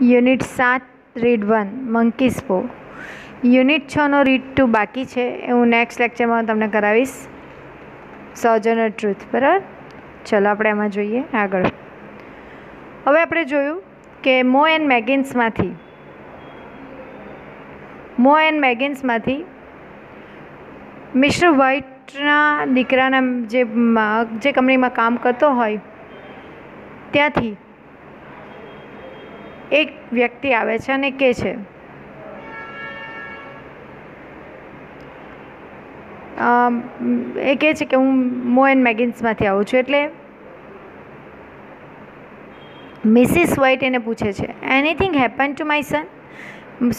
Unit 7 read 1 મંકીસ પો. Unit 6નો read 2 બાકી છે એ હું નેક્સ્ટ લેક્ચરમાં તમને કરાવીશ. સોજર્નર ટ્રુથ. બરાબર, ચલો આપણે એમાં જોઈએ આગળ. હવે આપણે જોયું કે મો એન્ડ મેગિન્સમાંથી મિસ્ટર વ્હાઇટના દીકરાના જે કંપનીમાં કામ કરતો હોય ત્યાંથી એક વ્યક્તિ આવે છે અને કહે છે કે હું મો એન્ડ મેગિન્સમાંથી આવું છું. એટલે મિસિસ વ્હાઇટ એને પૂછે છે, anything happen to my son?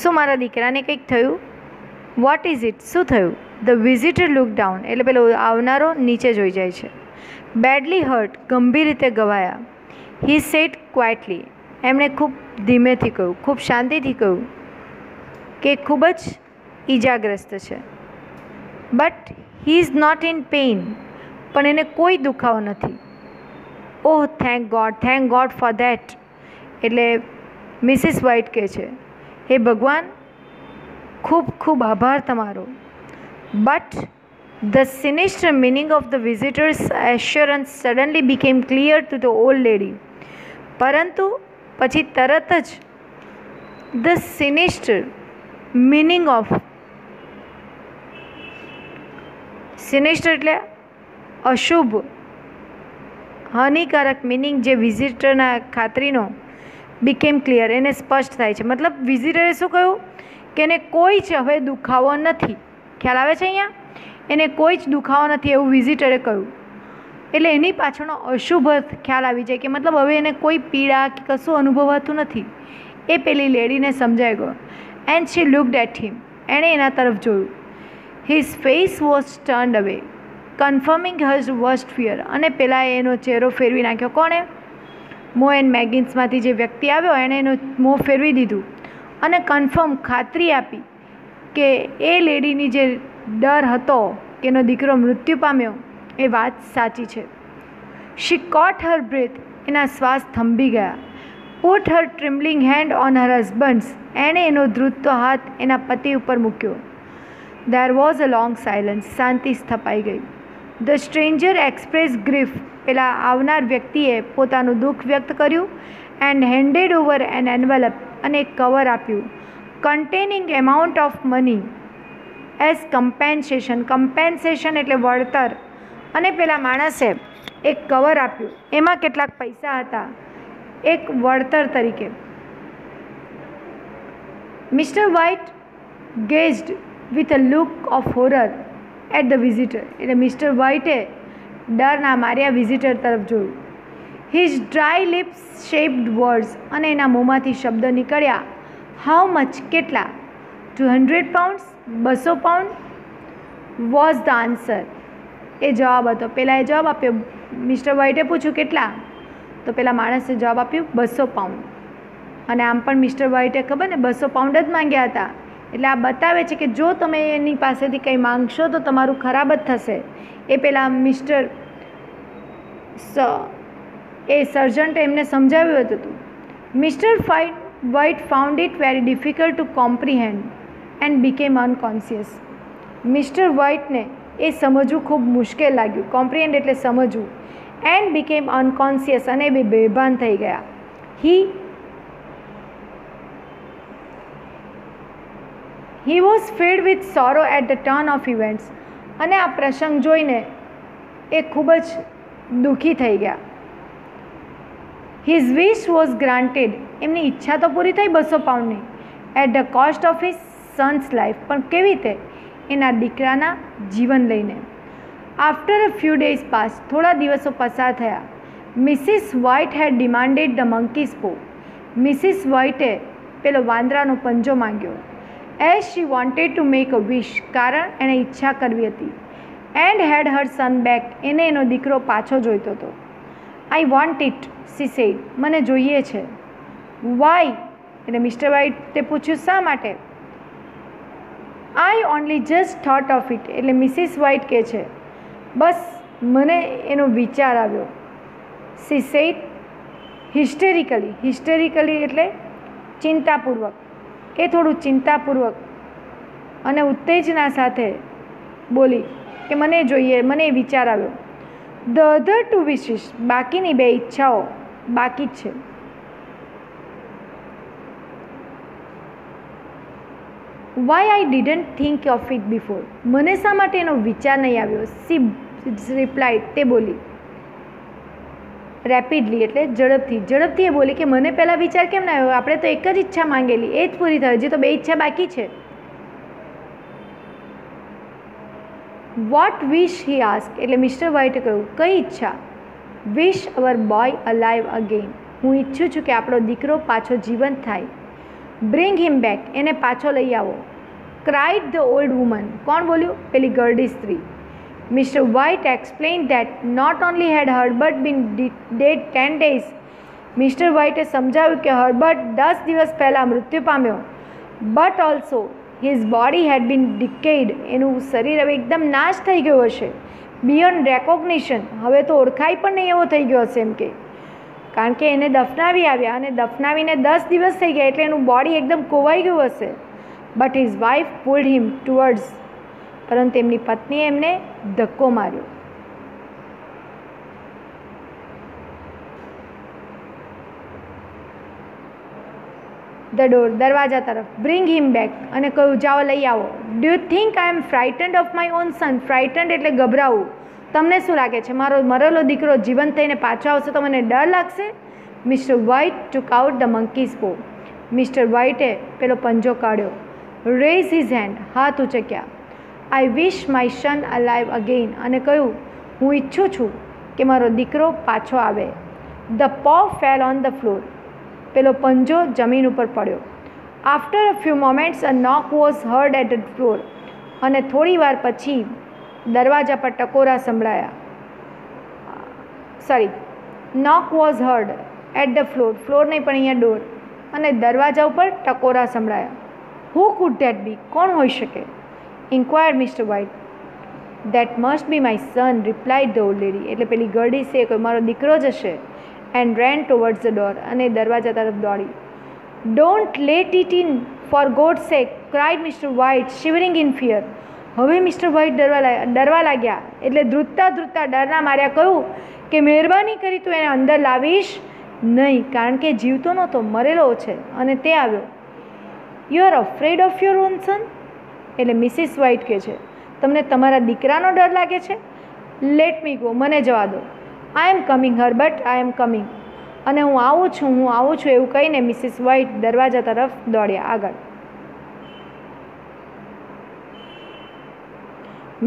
શું મારા દીકરાને કંઈક થયું? What is it? શું થયું? ધ વિઝિટર લુક ડાઉન, એટલે પેલો આવનારો નીચે જોઈ જાય છે. બેડલી હર્ટ, ગંભીર રીતે ગવાયા. હી સેડ ક્વાઇટલી, એમણે ખૂબ ધીમેથી કહ્યું, ખૂબ શાંતિથી કહ્યું કે ખૂબ જ ઈજાગ્રસ્ત છે. But he is not in pain, પણ એને કોઈ દુખાવો નથી. Oh thank God for that. એટલે મિસિસ વ્હાઇટ કહે છે, હે ભગવાન, ખૂબ ખૂબ આભાર તમારો. But the sinister meaning of the visitor's assurance suddenly became clear to the old lady. પરંતુ પછી તરત જ the sinister meaning of, sinister એટલે અશુભ, હાનિકારક મિનિંગ જે વિઝિટરના ખાતરીનો બીકેમ ક્લિયર, એને સ્પષ્ટ થાય છે. મતલબ વિઝિટરે શું કહ્યું કે એને કોઈ જ હવે દુખાવો નથી. ખ્યાલ આવે છે અહીંયા? એને કોઈ જ દુખાવો નથી એવું વિઝિટરે કહ્યું. એટલે એની પાછળનો અશુભ ખ્યાલ આવી જાય કે મતલબ હવે એને કોઈ પીડા કે કશું અનુભવાતું નથી. એ પેલી લેડીને સમજાઈ ગયો. And she looked at him, એણે એના તરફ જોયું. His face was turned away, confirming hers worst fear. અને પેલાએ એનો ચહેરો ફેરવી નાખ્યો. કોણે? મો એન્ડ મેગિન્સમાંથી જે વ્યક્તિ આવ્યો એણે એનો મોં ફેરવી દીધું અને કન્ફર્મ, ખાતરી આપી કે એ લેડીની જે ડર હતો કે એનો દીકરો મૃત્યુ પામ્યો એ વાત સાચી છે. શી કોટ હર બ્રેથ, એના શ્વાસ થંભી ગયા. Put her trembling hand on her husband's, એણે એનો ધ્રુજતો હાથ એના પતિ ઉપર મૂક્યો. There was a long silence, શાંતિ સ્થપાઈ ગઈ. ધ સ્ટ્રેન્જર એક્સપ્રેસ ગ્રીફ, પેલા આવનાર વ્યક્તિએ પોતાનું દુઃખ વ્યક્ત કર્યું. And handed over an envelope, અને એક કવર આપ્યું. Containing amount of money as compensation, compensation એટલે વળતર. અને પેલા માણસે એક કવર આપ્યું, એમાં કેટલાક પૈસા હતા એક વળતર તરીકે. Mr White gazed with a look of horror at the visitor, એટલે મિસ્ટર વ્હાઇટે ડરના માર્યા વિઝિટર તરફ જોયું. His dry lips shaped words, અને એના મોંમાંથી શબ્દો નીકળ્યા. હાઉ મચ, કેટલા? 200 pounds, 200 pound was the answer, એ જવાબ હતો. પહેલાં એ જવાબ આપ્યો. મિસ્ટર વ્હાઇટે પૂછ્યું કેટલા, તો પેલા માણસે જવાબ આપ્યું 200 pound. અને આમ પણ મિસ્ટર વ્હાઇટે ખબર ને 200 pound જ માંગ્યા હતા. એટલે આ બતાવે છે કે જો તમે એની પાસેથી કંઈ માંગશો તો તમારું ખરાબ જ થશે. એ પેલા એ સર્જન્ટે એમને સમજાવ્યું હતું. Mr White found it very difficult to comprehend and became unconscious. Mr વ્હાઇટને એ સમજવું ખૂબ મુશ્કેલ લાગ્યું. કોમ્પ્રિહેન્ડ એટલે સમજવું. એન્ડ બીકેમ અનકોન્શિયસ, અને બેભાન થઈ ગયા. He was filled with sorrow at the turn of events, અને આ પ્રસંગ જોઈને એ ખૂબ જ દુઃખી થઈ ગયા. હિઝ વિશ વોઝ ગ્રાન્ટેડ, એમની ઈચ્છા તો પૂરી થઈ 200 poundની, at the cost of his son's life, પણ કેવી રીતે? એના દીકરાના જીવન લઈને. After a few days pass, થોડા દિવસો પસાર થયા. Mrs White had demanded the monkey's paw, Mrs વ્હાઇટે પેલો વાંદરાનો પંજો માંગ્યો. As she wanted to make a wish, કારણ એણે ઈચ્છા કરવી હતી. And head Har son back, એને એનો દીકરો પાછો જોઈતો હતો. I want it, she said, મને જોઈએ છે. વાય, એટલે મિસ્ટર વ્હાઇટે પૂછ્યું શા માટે? આઈ only just thought of it, એટલે મિસિસ વ્હાઇટ કહે છે બસ મને એનો વિચાર આવ્યો. શી સેડ હિસ્ટેરિકલી એટલે ચિંતાપૂર્વક, એ થોડું ચિંતાપૂર્વક અને ઉત્તેજના સાથે બોલી કે મને જોઈએ, મને વિચાર આવ્યો. ધ અધર ટુ વિશિસ, બાકીની બે ઈચ્છાઓ બાકી જ છે. Why I didn't think of it before, મને શા માટે એનો વિચાર નહીં આવ્યો. સી રિપ્લાઇડ, તે બોલી રેપિડલી એટલે ઝડપથી એ બોલી કે મને પહેલાં વિચાર કેમ ના આવ્યો, આપણે તો એક જ ઈચ્છા માંગેલી, એ જ પૂરી થઈ, હજી તો બે ઈચ્છા બાકી છે. વોટ વિશ હી આસ્ક, એટલે મિસ્ટર વ્હાઇટે કહ્યું કઈ ઈચ્છા. વિશ અવર બોય અલાઇવ અગેન, હું ઈચ્છું છું કે આપણો દીકરો પાછો જીવંત થાય. બ્રિંગ હિમ બેક, એને પાછો લઈ આવો. ક્રાઇડ ધ ઓલ્ડ વુમન, કોણ બોલ્યું, પેલી ગરડી સ્ત્રી. Mr. White explained that not only had Herbert been dead 10 days, mister વ્હાઇટે સમજાવ્યું કે હર્બર્ટ 10 દિવસ પહેલાં મૃત્યુ પામ્યો, but also his body had been decayed, એનું શરીર હવે એકદમ નાશ થઈ ગયું હશે. બિયોન્ડ રેકોગ્નિશન, હવે તો ઓળખાય પણ નહીં એવો થઈ ગયો હશે એમ કે, કારણ કે એને દફનાવી આવ્યા અને દફનાવીને 10 દિવસ થઈ ગયા એટલે એનું બોડી એકદમ કોવાઈ ગયું હશે. But his wife pulled him towards, પરંતુ એમની પત્નીએ એમને ધક્કો માર્યો. ધ ડોર, દરવાજા તરફ. બ્રિંગ હિમ બેક, અને કહ્યું જાઓ લઈ આવો. Do you think I am frightened of my own son, frightened એટલે ગભરાવું. તમને શું લાગે છે મારો મરેલો દીકરો જીવંત થઈને પાછો આવશે તો મને ડર લાગશે. Mr White took out the monkey's પો, મિસ્ટર વ્હાઇટે પેલો પંજો કાઢ્યો. રેઝ હિઝ હેન્ડ, હાથ ઉચક્યા. આઈ વિશ માય સન અલાઇવ અગેન, અને કહ્યું હું ઈચ્છું છું કે મારો દીકરો પાછો આવે. ધ પો ફેલ ઓન ધ ફ્લોર, પેલો પંજો જમીન ઉપર પડ્યો. After a few moments a knock was heard at the floor, અને થોડી વાર પછી દરવાજા પર ટકોરા સંભળાયા. Knock was heard at the floor, floor નહીં પણ અહીંયા ડોર, અને દરવાજા ઉપર ટકોરા સંભળાયા. હુ કુડ ધેટ બી, કોણ હોઈ શકે. Inquired Mr White. That must be my son, replied the old lady, એટલે પેલી ગરડી છે કોઈ મારો દીકરો જ હશે. And ran towards the door, અને દરવાજા તરફ દોડી. Don't let it in for God sake, cried Mr White shivering in fear. હવે મિસ્ટર વ્હાઇટ ડરવા લાગ્યા, એટલે ધ્રુજતા ડરના માર્યા કહ્યું કે મહેરબાની કરી તું એને અંદર લાવીશ નહીં, કારણ કે જીવતો નહોતો, મરેલો છે અને તે આવ્યો. You are afraid of your own son, એટલે મિસિસ વ્હાઇટ કહે છે તમને તમારા દીકરાનો ડર લાગે છે. લેટ મી ગો, મને જવા દો. I am coming Herbert, I am coming, અને હું આવું છું એવું કહીને મિસિસ વ્હાઇટ દરવાજા તરફ દોડ્યા આગળ.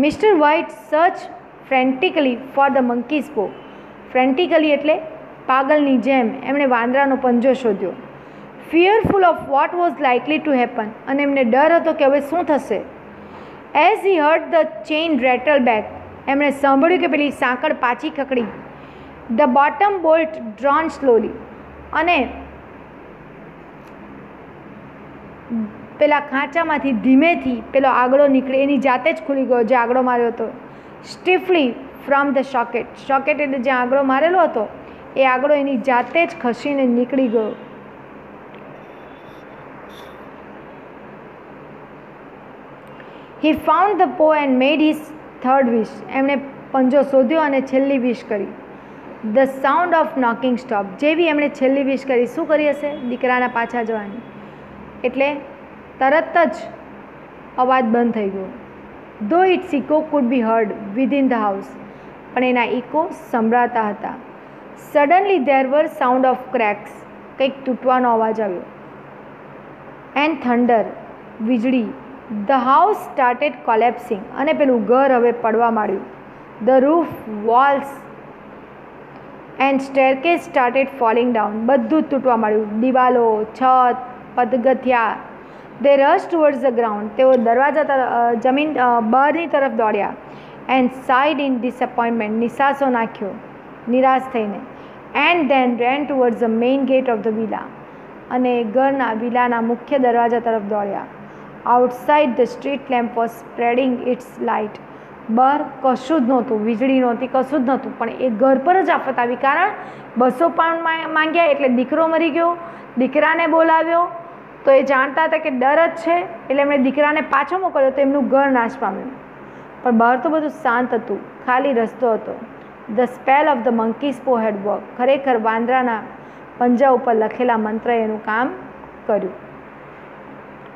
Mr White search frantically for the monkey's paw, frantically એટલે પાગલની જેમ એમણે વાંદરાનો પંજો શોધ્યો. Fearful of what was likely to happen, અને એમને ડર હતો કે હવે શું થશે. As he heard the chain rattle back, એમણે સાંભળ્યું કે પેલી સાંકળ પાછી ખકડી. The bottom bolt drawn slowly, અને પેલા ખાંચામાંથી ધીમેથી પેલો આગળો નીકળે, એની જાતે જ ખુલી ગયો જે આગળો માર્યો હતો. સ્ટીફલી ફ્રોમ ધ સોકેટ, સોકેટ એટલે જ્યાં આગળો મારેલો હતો એ આગળો એની જાતે જ ખસીને નીકળી ગયો. હી ફાઉન્ડ ધ પો એન્ડ મેડ હિઝ થર્ડ વિશ, એમણે પંજો શોધ્યો અને છેલ્લી વિશ કરી. The sound of knocking stop, જેવી એમણે છેલ્લી વિશ કરી, શું કરી હશે, દીકરાના પાછા જવાની, એટલે તરત જ અવાજ બંધ થઈ ગયો. Though its echo could be heard within the house, પણ એના ઇકો સંભળાતા હતા. Suddenly there were sound of cracks, કંઈક તૂટવાનો અવાજ આવ્યો. એન્ડ થંડર, વીજળી. ધ હાઉસ સ્ટાર્ટેડ કોલેપ્સિંગ, અને પેલું ઘર હવે પડવા માંડ્યું. The roof, walls and staircase started falling down, બધું જ તૂટવા માંડ્યું. દિવાલો, છત, પગથિયા. They rush towards the ground, તેઓ દરવાજા જમીન બહારની તરફ દોડ્યા. એન્ડ સાઇડ ઇન ડિસઅપોઇન્ટમેન્ટ, નિસાસો નાખ્યો નિરાશ થઈને. And then ran towards the main gate of the villa, અને ઘરના વિલાના મુખ્ય દરવાજા તરફ દોડ્યા. Outside the street lamp was spreading its light, બહાર કશું જ નહોતું, વીજળી નહોતી, કશું જ નહોતું, પણ એ ઘર પર જ આફત આવી. કારણ 200 પાઉન્ડ માંગ્યા એટલે દીકરો મરી ગયો. દીકરાને બોલાવ્યો તો એ જાણતા હતા કે ડર જ છે, એટલે એમણે દીકરાને પાછો મોકલ્યો તો એમનું ઘર નાશ પામ્યું. પણ બહાર તો બધું શાંત હતું, ખાલી રસ્તો હતો. The spell of the monkey's પો હેડ વર્ક. ખરેખર વાંદરાના પંજા ઉપર લખેલા મંત્ર એનું કામ કર્યું.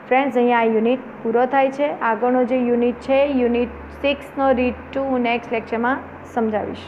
ફ્રેન્ડ્સ, અહીંયા આ યુનિટ પૂરો થાય છે. આગળનો જે યુનિટ છે યુનિટ 6નો રીડ 2 હું નેક્સ્ટ લેક્ચરમાં સમજાવીશ.